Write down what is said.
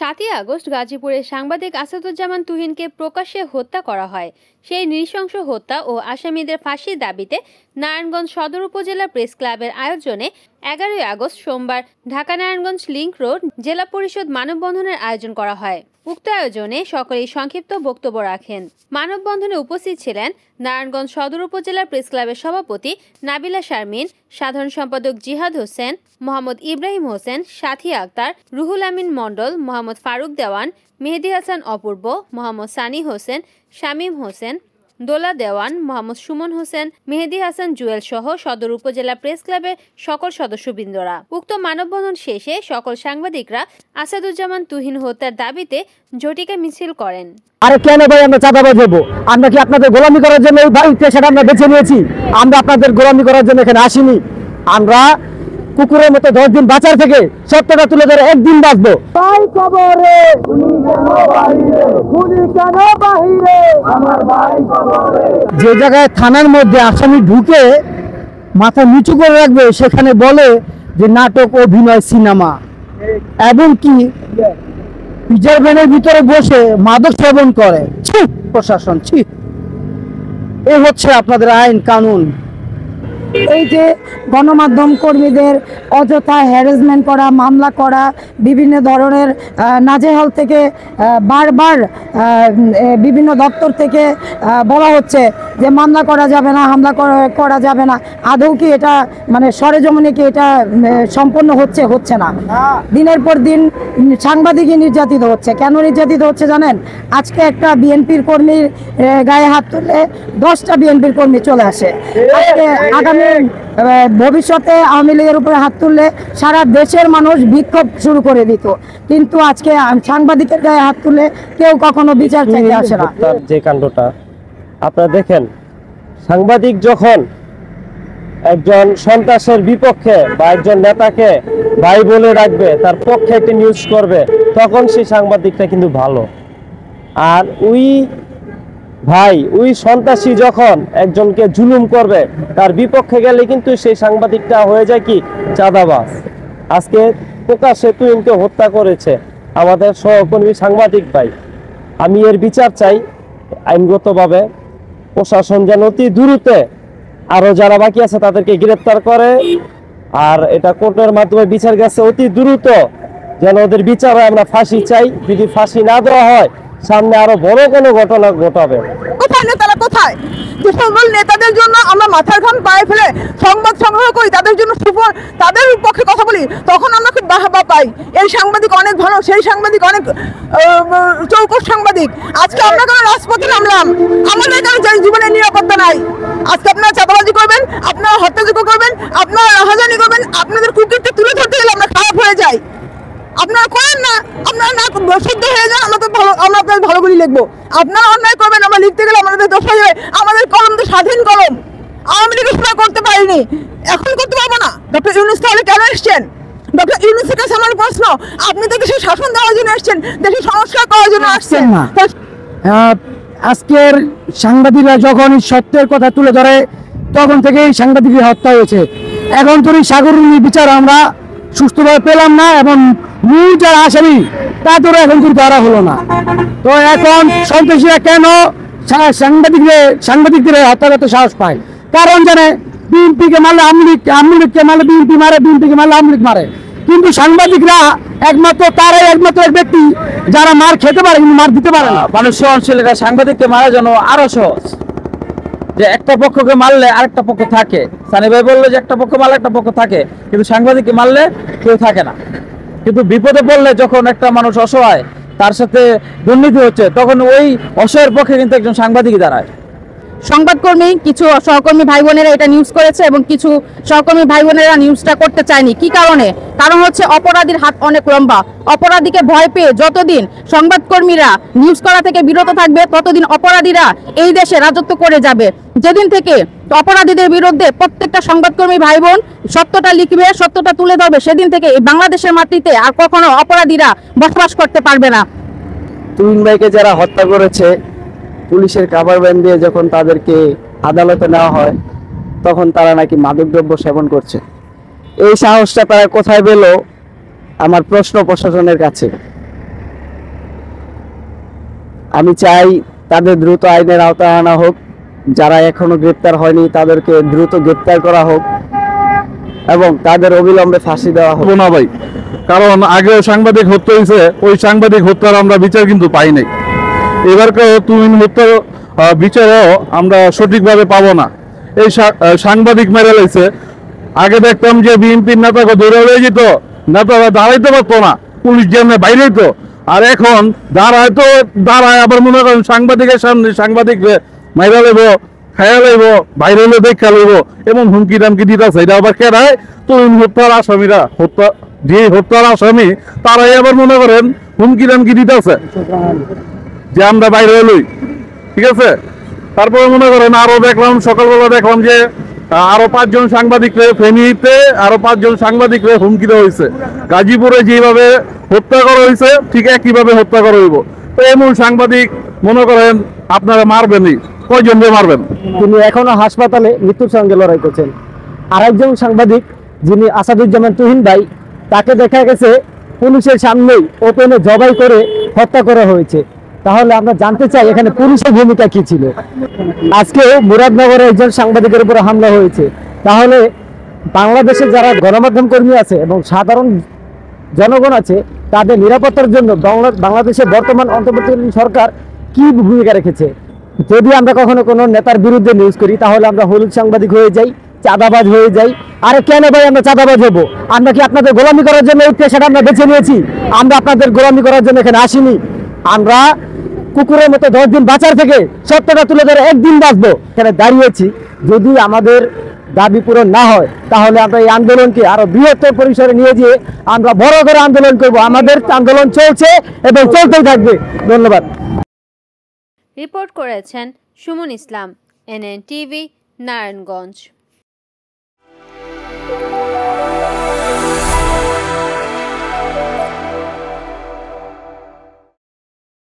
৭ই আগস্ট গাজীপুরে সাংবাদিক আসাদুজ্জামান তুহিনকে প্রকাশ্যে হত্যা করা হয়। সেই নৃশংস হত্যা ও আসামিদের ফাঁসির দাবিতে নারায়ণগঞ্জ সদর উপজেলা প্রেস ক্লাবের আয়োজনে ১১ই আগস্ট সোমবার ঢাকা নারায়ণগঞ্জ লিংক রোড জেলা পরিষদ মানববন্ধনের আয়োজন করা হয়। উক্ত আয়োজনে সকলেই সংক্ষিপ্ত বক্তব্য রাখেন। মানববন্ধনে উপস্থিত ছিলেন নারায়ণগঞ্জ সদর উপজেলা প্রেস ক্লাবের সভাপতি নাবিলা শারমিন, সাধারণ সম্পাদক জিহাদ হোসেন, মোহাম্মদ ইব্রাহিম হোসেন, সাথী আক্তার, রুহুল আমিন মণ্ডল, মোহাম্মদ ফারুক দেওয়ান, মেহেদী হাসান অপূর্ব, মোহাম্মদ সানি হোসেন, শামীম হোসেন, দোলা দেওয়ান, মোহাম্মদ সুমন হোসেন, মেহেদী হাসান জুয়েল সহ সদর উপজেলা প্রেস ক্লাবের সকল সদস্যবৃন্দরা। উক্ত মানববন্ধন শেষে সকল সাংবাদিকরা আসাদুজ্জামান তুহিন হত্যার দাবিতে ঝটিকা মিছিল করেন। আরে কেন ভাই আমরা চাঁদাবাজ হবো? আমরা কি আপনাদের গোলামি করার জন্য এই পেশাটা আমরা বেছে নিয়েছি? আমরা আপনাদের গোলামি করার জন্য এখানে আসিনি। আমরা কুকুরের মতো 10 দিন বাঁচার থেকে সত্যটা তুলে ধরে একদিন বাঁচবো। যে জায়গায় থানার মধ্যে আসামি ঢুকে মাথা নিচু করে রাখবে সেখানে বলে যে নাটক, অভিনয়, সিনেমা, এবং কি পিজার ভ্যানের ভিতরে বসে মাদক সেবন করে। ছি প্রশাসন, ছি! এ হচ্ছে আপনাদের আইন কানুন। এই যে গণমাধ্যম কর্মীদের অযথা হ্যারাসমেন্ট করা, মামলা করা, বিভিন্ন ধরনের নাজেহাল থেকে বারবার বিভিন্ন দপ্তর থেকে বলা হচ্ছে যে মামলা করা যাবে না, হামলা করা যাবে না। আদৌ কি এটা মানে সরেজমিনে কি এটা সম্পন্ন হচ্ছে না? দিনের পর দিন সাংবাদিকই নির্যাতিত হচ্ছে। কেন নির্যাতিত হচ্ছে জানেন? আজকে একটা বিএনপির কর্মীর গায়ে হাত তুললে 10টা বিএনপির কর্মী চলে আসে। আজকে আগামী ভবিষ্যতে আওয়ামী লীগের উপরে হাত তুললে সারা দেশের মানুষ বিক্ষোভ শুরু করে দিত, কিন্তু আজকে সাংবাদিকের গায়ে হাত তুলে কেউ কখনো বিচার চাইতে আসে না। যে কাণ্ডটা আপনারা দেখেন, সাংবাদিক যখন একজন সন্ত্রাসের বিপক্ষে বা একজন নেতাকে ভাই বলে রাখবে, তার পক্ষে একটা নিউজ করবে, তখন সেই সাংবাদিকটা কিন্তু ভালো। আর ওই সন্ত্রাসী যখন একজনকে জুলুম করবে, তার বিপক্ষে গেলে কিন্তু সেই সাংবাদিকটা হয়ে যায় কি চাঁদাবাজ। আজকে প্রকাশ্যে তুহিনকে হত্যা করেছে আমাদের সহকর্মী সাংবাদিক ভাই। আমি এর বিচার চাই আইনগতভাবে। প্রশাসন যেন অতি দ্রুত আরো যারা বাকি আছে তাদেরকে গ্রেপ্তার করে, আর এটা কোর্টের মাধ্যমে বিচার গেছে, অতি দ্রুত যেন ওদের বিচার হয়। আমরা ফাঁসি চাই। যদি ফাঁসি না দেওয়া হয়, সামনে আরো বড় কোনো ঘটনা ঘটাবে। কোথায় নেতারা, কোথায়? যে সকল নেতাদের জন্য আমরা মাথার ঘাম পায়ে ফেলে সংবাদ সংগ্রহ করি, তাদের জন্য তাদের পক্ষে কথা বলি, তখন আমরা খুব বাহবা পাই। এই সাংবাদিক অনেক ভালো, সেই সাংবাদিক অনেক চৌকস সাংবাদিক। আজকে আমরা কেন রাজপথে নামলাম? আমাদের কেন জীবনের নিরাপত্তা নাই? আজকে আপনারা চাঁদাবাজি করবেন, আপনারা হত্যাযোগ্য করবেন, আপনারা রাহাজানি করবেন, আপনাদের কুকুরটা তুলে ধরতে গেলে আমরা খারাপ হয়ে যাই। আপনারা করেন না, আপনারা না শুদ্ধ হয়ে যান, আমরা আপনাদের ভালোগুলি লিখবো। আপনারা অন্যায় করবেন, আমরা লিখতে গেলে আমাদের দোষ হয়ে যাবে। আমাদের কলম তো স্বাধীন কলম। আওয়ামী লীগের সময় করতে পারিনি, এখন করতে পারবো না। ডক্টর ইউনূস তাহলে কেন এসছেন? ডক্টর ইউনূসের কাছে আমার প্রশ্ন, আপনি তো দেশের শাসন দেওয়ার জন্য এসছেন, দেশের সংস্কার করার জন্য আসছেন না। আজকের সাংবাদিকরা যখন সত্যের কথা তুলে ধরে, তখন থেকেই সাংবাদিকের হত্যা হয়েছে। এখন তো সাগরণী বিচার আমরা সুস্থভাবে পেলাম না, এবং মূল যারা আসামি তাদেরও এখন কিন্তু ধরা হলো না। তো এখন সন্ত্রাসীরা কেন সাংবাদিকদের হত্যা করতে সাহস পায়? কারণ জানে বিএনপিকে মারলে আওয়ামী লীগকে মারলে বিএনপি মারে, বিএনপিকে মারলে আওয়ামী লীগ মারে। কিন্তু সাংবাদিকরা তারাই একমাত্র ব্যক্তি যারা মার খেতে পারে কিন্তু মার দিতে পারে না। মানুষ সহনশীল, সাংবাদিককে মারার জন্য আরো সহজ। যে একটা পক্ষকে মারলে আরেকটা পক্ষ থাকে। সানি ভাই বললো যে একটা পক্ষ মারলে একটা পক্ষ থাকে, কিন্তু সাংবাদিককে মারলে কেউ থাকে না। কিন্তু বিপদে পড়লে যখন একটা মানুষ অসহায়, তার সাথে দুর্নীতি হচ্ছে, তখন ওই অসহায়ের পক্ষে কিন্তু একজন সাংবাদিকই দাঁড়ায়। সংবাদকর্মী কিছু সহকর্মী ভাই বোনেরা এটা নিউজ করেছে এবং কিছু সহকর্মী ভাই বোনেরা নিউজটা করতে চায়নি। কি কারণে? কারণ হচ্ছে অপরাধীর হাত অনেক লম্বা। অপরাধীকে ভয় পেয়ে যতদিন সংবাদকর্মীরা নিউজ করা থেকে বিরত থাকবে, ততদিন অপরাধীরা এই দেশে রাজত্ব করে যাবে। যেদিন থেকে অপরাধীদের বিরুদ্ধে প্রত্যেকটা সংবাদকর্মী ভাই বোন সত্যটা লিখবে, সত্যটা তুলে ধরবে, সেদিন থেকে এই বাংলাদেশের মাটিতে আর কখনো অপরাধীরা বসবাস করতে পারবে না। তুহিন ভাইকে যারা হত্যা করেছে, পুলিশের কাভার ভ্যান দিয়ে যখন তাদেরকে আদালতে নেওয়া হয়, তখন তারা নাকি মাদকদ্রব্য সেবন করছে। এই সাহসটা তারা কোথায় পেল? আমার প্রশ্ন প্রশাসনের কাছে। আমি চাই তাদের দ্রুত আইনের আওতায় আনা হোক, যারা এখনো গ্রেপ্তার হয়নি তাদেরকে দ্রুত গ্রেপ্তার করা হোক এবং তাদের অবিলম্বে ফাঁসি দেওয়া হোক। না ভাই, কারণ আগেও সাংবাদিক হত্যা হয়েছে, ওই সাংবাদিক হত্যার আমরা বিচার কিন্তু পাই নাই। এবারকেও তুহিন হত্যার বিচারও আমরা সঠিকভাবে পাবো না। এই সাংবাদিক মেরে লাইছে। আগে দেখতাম যে বিএনপির নেতাকে ধরে লয়ে যেত, নেতারা দাঁড়াইতে পারতো না, পুলিশ যেমন বাইরে হইতো। আর এখন দাঁড়ায় আবার মনে করেন সাংবাদিকের সামনে সাংবাদিকরে মাইরা লইব, খাইয়া লইব, বাইরে হলে দেখা লইব, এমন হুমকি টামকি দিতেছে। এটা আবার কেরায় তুহিন হত্যার আসামিরা, যে হত্যার আসামি তারাই আবার মনে করেন হুমকি টামকি দিতেছে যে আমরা বাইরে লই, ঠিক আছে। তারপরে মনে করেন আরো দেখলাম, সকালবেলা দেখলাম যে আরো 5 জন সাংবাদিকরে, ফেনীতে আরো 5 জন সাংবাদিকরে হুমকি দেওয়া হয়েছে। গাজীপুরে যেভাবে হত্যা করা হয়েছে ঠিক একইভাবে হত্যা করা হইব। তো এমন সাংবাদিক মনে করেন আপনারা মারবেনই, কয়জন মারবেন? তিনি এখনো হাসপাতালে মৃত্যুর সঙ্গে লড়াই করছেন। আরেকজন সাংবাদিক যিনি আসাদুজ্জামান তুহিন ভাই, তাকে দেখা গেছে পুলিশের সামনেই ওপেনে জবাই করে হত্যা করা হয়েছে। তাহলে আমরা জানতে চাই এখানে পুলিশের ভূমিকা কি ছিল। আজকে মুরাদনগরে একজন সাংবাদিকের উপর হামলা হয়েছে। তাহলে বাংলাদেশের যারা গণমাধ্যম কর্মী আছে এবং সাধারণ জনগণ আছে, তাদের নিরাপত্তার জন্য বাংলাদেশের বর্তমান অন্তর্বর্তীকালীন সরকার কি ভূমিকা রেখেছে? যদি আমরা কখনো কোনো নেতার বিরুদ্ধে নিউজ করি তাহলে আমরা হলুদ সাংবাদিক হয়ে যাই, চাঁদাবাজ হয়ে যাই। আরে কেন ভাই আমরা চাঁদাবাজ হবো? আমরা কি আপনাদের গোলামি করার জন্য এই পেশাটা আমরা বেছে নিয়েছি? আমরা আপনাদের গোলামি করার জন্য এখানে আসিনি। আমরা কুকুরের মতো 10 দিন বাঁচার থেকে সত্যটা তুলে ধরে একদিন বাঁচবো এখানে দাঁড়িয়েছি। যদি আমাদের দাবি পূরণ না হয় তাহলে আমরা এই আন্দোলনকে আরো বৃহত্তর পরিসরে নিয়ে গিয়ে আমরা বড় করে আন্দোলন করব। আমাদের আন্দোলন চলছে এবং চলতেই থাকবে। ধন্যবাদ। রিপোর্ট করেছেন সুমন ইসলাম, NN টিভি, নারায়ণগঞ্জ।